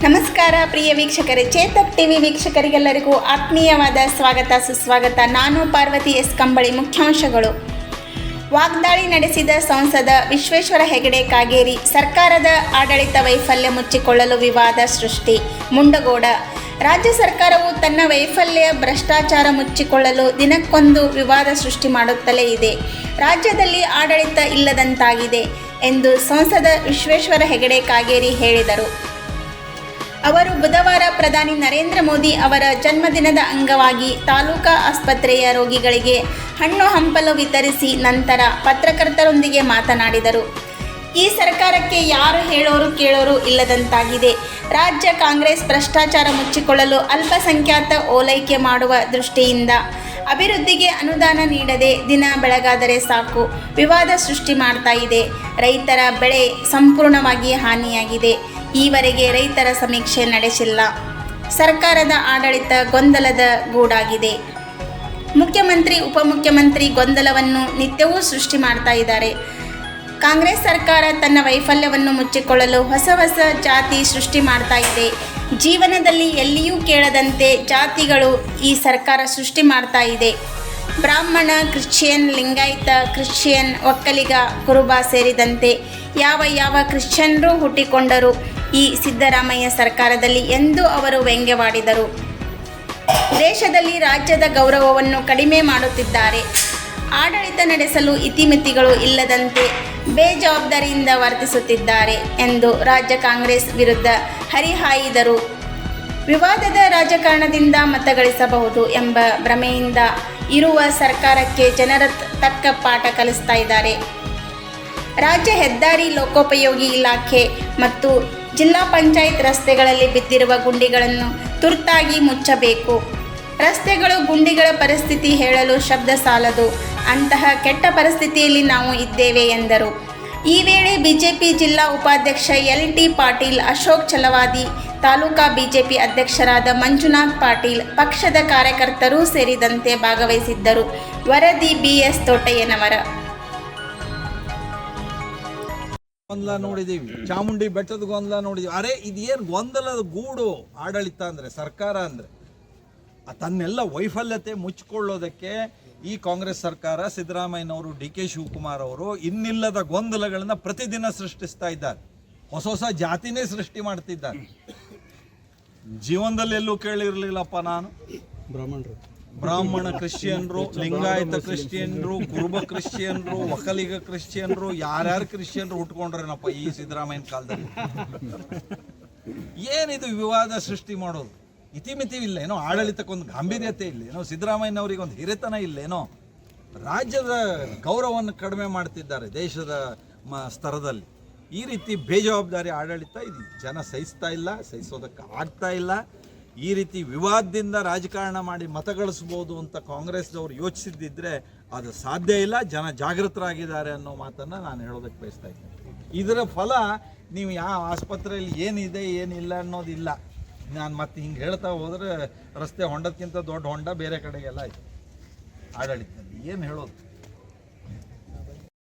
ನಮಸ್ಕಾರ ಪ್ರಿಯ ವೀಕ್ಷಕರೇ, ಚೇತಕ್ ಟಿವಿ ವೀಕ್ಷಕರಿಗೆಲ್ಲರಿಗೂ ಆತ್ಮೀಯವಾದ ಸ್ವಾಗತ ಸುಸ್ವಾಗತ. ನಾನು ಪಾರ್ವತಿ ಎಸ್ ಕಂಬಳಿ. ಮುಖ್ಯಾಂಶಗಳು: ವಾಗ್ದಾಳಿ ನಡೆಸಿದ ಸಂಸದ ವಿಶ್ವೇಶ್ವರ ಹೆಗಡೆ ಕಾಗೇರಿ, ಸರ್ಕಾರದ ಆಡಳಿತ ವೈಫಲ್ಯ ಮುಚ್ಚಿಕೊಳ್ಳಲು ವಿವಾದ ಸೃಷ್ಟಿ. ಮುಂಡಗೋಡ: ರಾಜ್ಯ ಸರ್ಕಾರವು ತನ್ನ ವೈಫಲ್ಯ, ಭ್ರಷ್ಟಾಚಾರ ಮುಚ್ಚಿಕೊಳ್ಳಲು ದಿನಕ್ಕೊಂದು ವಿವಾದ ಸೃಷ್ಟಿ ಮಾಡುತ್ತಲೇ ಇದೆ. ರಾಜ್ಯದಲ್ಲಿ ಆಡಳಿತ ಇಲ್ಲದಂತಾಗಿದೆ ಎಂದು ಸಂಸದ ವಿಶ್ವೇಶ್ವರ ಹೆಗಡೆ ಕಾಗೇರಿ ಹೇಳಿದರು. ಅವರು ಬುಧವಾರ ಪ್ರಧಾನಿ ನರೇಂದ್ರ ಮೋದಿ ಅವರ ಜನ್ಮದಿನದ ಅಂಗವಾಗಿ ತಾಲೂಕಾ ಆಸ್ಪತ್ರೆಯ ರೋಗಿಗಳಿಗೆ ಹಣ್ಣು ಹಂಪಲು ವಿತರಿಸಿ ನಂತರ ಪತ್ರಕರ್ತರೊಂದಿಗೆ ಮಾತನಾಡಿದರು. ಈ ಸರ್ಕಾರಕ್ಕೆ ಯಾರು ಹೇಳೋರು ಕೇಳೋರು ಇಲ್ಲದಂತಾಗಿದೆ. ರಾಜ್ಯ ಕಾಂಗ್ರೆಸ್ ಭ್ರಷ್ಟಾಚಾರ ಮುಚ್ಚಿಕೊಳ್ಳಲು ಅಲ್ಪಸಂಖ್ಯಾತ ಓಲೈಕೆ ಮಾಡುವ ದೃಷ್ಟಿಯಿಂದ ಅಭಿವೃದ್ಧಿಗೆ ಅನುದಾನ ನೀಡದೆ ದಿನ ಬೆಳಗಾದರೆ ಸಾಕು ವಿವಾದ ಸೃಷ್ಟಿ ಮಾಡ್ತಾ ಇದೆ. ರೈತರ ಬೆಳೆ ಸಂಪೂರ್ಣವಾಗಿ ಹಾನಿಯಾಗಿದೆ. ಈವರೆಗೆ ರೈತರ ಸಮೀಕ್ಷೆ ನಡೆಸಿಲ್ಲ. ಸರ್ಕಾರದ ಆಡಳಿತ ಗೊಂದಲದ ಗೂಡಾಗಿದೆ. ಮುಖ್ಯಮಂತ್ರಿ ಉಪಮುಖ್ಯಮಂತ್ರಿ ಗೊಂದಲವನ್ನು ನಿತ್ಯವೂ ಸೃಷ್ಟಿ ಮಾಡ್ತಾ ಇದ್ದಾರೆ. ಕಾಂಗ್ರೆಸ್ ಸರ್ಕಾರ ತನ್ನ ವೈಫಲ್ಯವನ್ನು ಮುಚ್ಚಿಕೊಳ್ಳಲು ಹೊಸ ಹೊಸ ಜಾತಿ ಸೃಷ್ಟಿ ಮಾಡ್ತಾ ಇದೆ. ಜೀವನದಲ್ಲಿ ಎಲ್ಲಿಯೂ ಕೇಳದಂತೆ ಜಾತಿಗಳು ಈ ಸರ್ಕಾರ ಸೃಷ್ಟಿ ಮಾಡ್ತಾ ಇದೆ. ಬ್ರಾಹ್ಮಣ, ಕ್ರಿಶ್ಚಿಯನ್, ಲಿಂಗಾಯತ, ಕ್ರಿಶ್ಚಿಯನ್, ಒಕ್ಕಲಿಗ, ಕುರುಬ ಸೇರಿದಂತೆ ಯಾವ ಕ್ರಿಶ್ಚಿಯನ್ರು ಹುಟ್ಟಿಕೊಂಡರು ಈ ಸಿದ್ದರಾಮಯ್ಯ ಸರ್ಕಾರದಲ್ಲಿ ಎಂದು ಅವರು ವ್ಯಂಗ್ಯವಾಡಿದರು. ದೇಶದಲ್ಲಿ ರಾಜ್ಯದ ಗೌರವವನ್ನು ಕಡಿಮೆ ಮಾಡುತ್ತಿದ್ದಾರೆ. ಆಡಳಿತ ನಡೆಸಲು ಇತಿಮಿತಿಗಳು ಇಲ್ಲದಂತೆ ಬೇಜವಾಬ್ದಾರಿಯಿಂದ ವರ್ತಿಸುತ್ತಿದ್ದಾರೆ ಎಂದು ರಾಜ್ಯ ಕಾಂಗ್ರೆಸ್ ವಿರುದ್ಧ ಹರಿಹಾಯ್ದರು. ವಿವಾದದ ರಾಜಕಾರಣದಿಂದ ಮತ ಗಳಿಸಬಹುದು ಎಂಬ ಭ್ರಮೆಯಿಂದ ಇರುವ ಸರ್ಕಾರಕ್ಕೆ ಜನರ ತಕ್ಕ ಪಾಠ ಕಲಿಸ್ತಾ ಇದ್ದಾರೆ. ರಾಜ್ಯ ಹೆದ್ದಾರಿ, ಲೋಕೋಪಯೋಗಿ ಇಲಾಖೆ ಮತ್ತು ಜಿಲ್ಲಾ ಪಂಚಾಯತ್ ರಸ್ತೆಗಳಲ್ಲಿ ಬಿದ್ದಿರುವ ಗುಂಡಿಗಳನ್ನು ತುರ್ತಾಗಿ ಮುಚ್ಚಬೇಕು. ರಸ್ತೆಗಳು, ಗುಂಡಿಗಳ ಪರಿಸ್ಥಿತಿ ಹೇಳಲು ಶಬ್ದ ಸಾಲದು. ಅಂತಹ ಕೆಟ್ಟ ಪರಿಸ್ಥಿತಿಯಲ್ಲಿ ನಾವು ಇದ್ದೇವೆ ಎಂದರು. ಈ ವೇಳೆ ಬಿಜೆಪಿ ಜಿಲ್ಲಾ ಉಪಾಧ್ಯಕ್ಷ ಎಲ್.ಟಿ. ಪಾಟೀಲ್, ಅಶೋಕ್ ಛಲವಾದಿ, ತಾಲೂಕಾ ಬಿಜೆಪಿ ಅಧ್ಯಕ್ಷರಾದ ಮಂಜುನಾಥ್ ಪಾಟೀಲ್, ಪಕ್ಷದ ಕಾರ್ಯಕರ್ತರೂ ಸೇರಿದಂತೆ ಭಾಗವಹಿಸಿದ್ದರು. ವರದಿ ಬಿ.ಎಸ್. ತೋಟಯ್ಯನವರ. ಗೊಂದಲ ನೋಡಿದೀವಿ, ಚಾಮುಂಡಿ ಬೆಟ್ಟದ ಗೊಂದಲ ನೋಡಿದೀವಿ. ಅರೆ ಇದೇನು ಗೊಂದಲದ ಗೂಡು ಆಡಳಿತ ಅಂದರೆ, ಸರ್ಕಾರ ಅಂದರೆ ತನ್ನೆಲ್ಲ ವೈಫಲ್ಯತೆ ಮುಚ್ಚಿಕೊಳ್ಳೋದಕ್ಕೆ ಈ ಕಾಂಗ್ರೆಸ್ ಸರ್ಕಾರ, ಸಿದ್ದರಾಮಯ್ಯನವರು, ಡಿ.ಕೆ. ಶಿವಕುಮಾರ್ ಅವರು ಇನ್ನಿಲ್ಲದ ಗೊಂದಲಗಳನ್ನು ಪ್ರತಿದಿನ ಸೃಷ್ಟಿಸ್ತಾ ಇದ್ದಾರೆ. ಹೊಸ ಜಾತಿನೇ ಸೃಷ್ಟಿ ಮಾಡ್ತಿದ್ದಾರೆ. ಜೀವನದಲ್ಲಿ ಎಲ್ಲೂ ಕೇಳಿರಲಿಲ್ಲಪ್ಪ ನಾನು. ಬ್ರಾಹ್ಮಣ ಕ್ರಿಶ್ಚಿಯನ್ರು, ಲಿಂಗಾಯತ ಕ್ರಿಶ್ಚಿಯನ್ರು, ಕುರುಬ ಕ್ರಿಶ್ಚಿಯನ್ರು, ಒಕ್ಕಲಿಗ ಕ್ರಿಶ್ಚಿಯನ್ರು, ಯಾರ್ಯಾರು ಕ್ರಿಶ್ಚಿಯನ್ರು ಹುಟ್ಕೊಂಡ್ರೇನಪ್ಪ ಈ ಸಿದ್ದರಾಮಯ್ಯನ ಕಾಲದಲ್ಲಿ. ಏನಿದು ವಿವಾದ ಸೃಷ್ಟಿ ಮಾಡೋದು? ಇತಿಮಿತಿ ಇಲ್ಲೇನೋ? ಆಡಳಿತಕ್ಕೊಂದು ಗಾಂಭೀರ್ಯತೆ ಇಲ್ಲೇನೋ? ಸಿದ್ದರಾಮಯ್ಯನವರಿಗೆ ಒಂದು ಹಿರಿತನ ಇಲ್ಲೇನೋ? ರಾಜ್ಯದ ಗೌರವವನ್ನು ಕಡಿಮೆ ಮಾಡ್ತಿದ್ದಾರೆ ದೇಶದ ಸ್ತರದಲ್ಲಿ. ಈ ರೀತಿ ಬೇಜವಾಬ್ದಾರಿ ಆಡಳಿತ ಇದು ಜನ ಸಹಿಸ್ತಾ ಇಲ್ಲ, ಸಹಿಸೋದಕ್ಕೆ ಆಗ್ತಾ ಇಲ್ಲ. ಈ ರೀತಿ ವಿವಾದದಿಂದ ರಾಜಕಾರಣ ಮಾಡಿ ಮತ ಗಳಿಸ್ಬೋದು ಅಂತ ಕಾಂಗ್ರೆಸ್ದವರು ಯೋಚಿಸಿದ್ದಿದ್ರೆ ಅದು ಸಾಧ್ಯ ಇಲ್ಲ. ಜನ ಜಾಗೃತರಾಗಿದ್ದಾರೆ ಅನ್ನೋ ಮಾತನ್ನು ನಾನು ಹೇಳೋದಕ್ಕೆ ಬಯಸ್ತಾ ಇದ್ದೀನಿ. ಇದರ ಫಲ ನೀವು ಯಾವ ಆಸ್ಪತ್ರೆಯಲ್ಲಿ ಏನಿದೆ ಏನಿಲ್ಲ ಅನ್ನೋದಿಲ್ಲ. ನಾನು ಮತ್ತೆ ಹಿಂಗೆ ಹೇಳ್ತಾ ಹೋದರೆ ರಸ್ತೆ ಹೊಂಡಕ್ಕಿಂತ ದೊಡ್ಡ ಹೊಂಡ ಬೇರೆ ಕಡೆಗೆಲ್ಲ ಆಯ್ತು ಆಡಳಿತದಲ್ಲಿ. ಏನು ಹೇಳೋದು?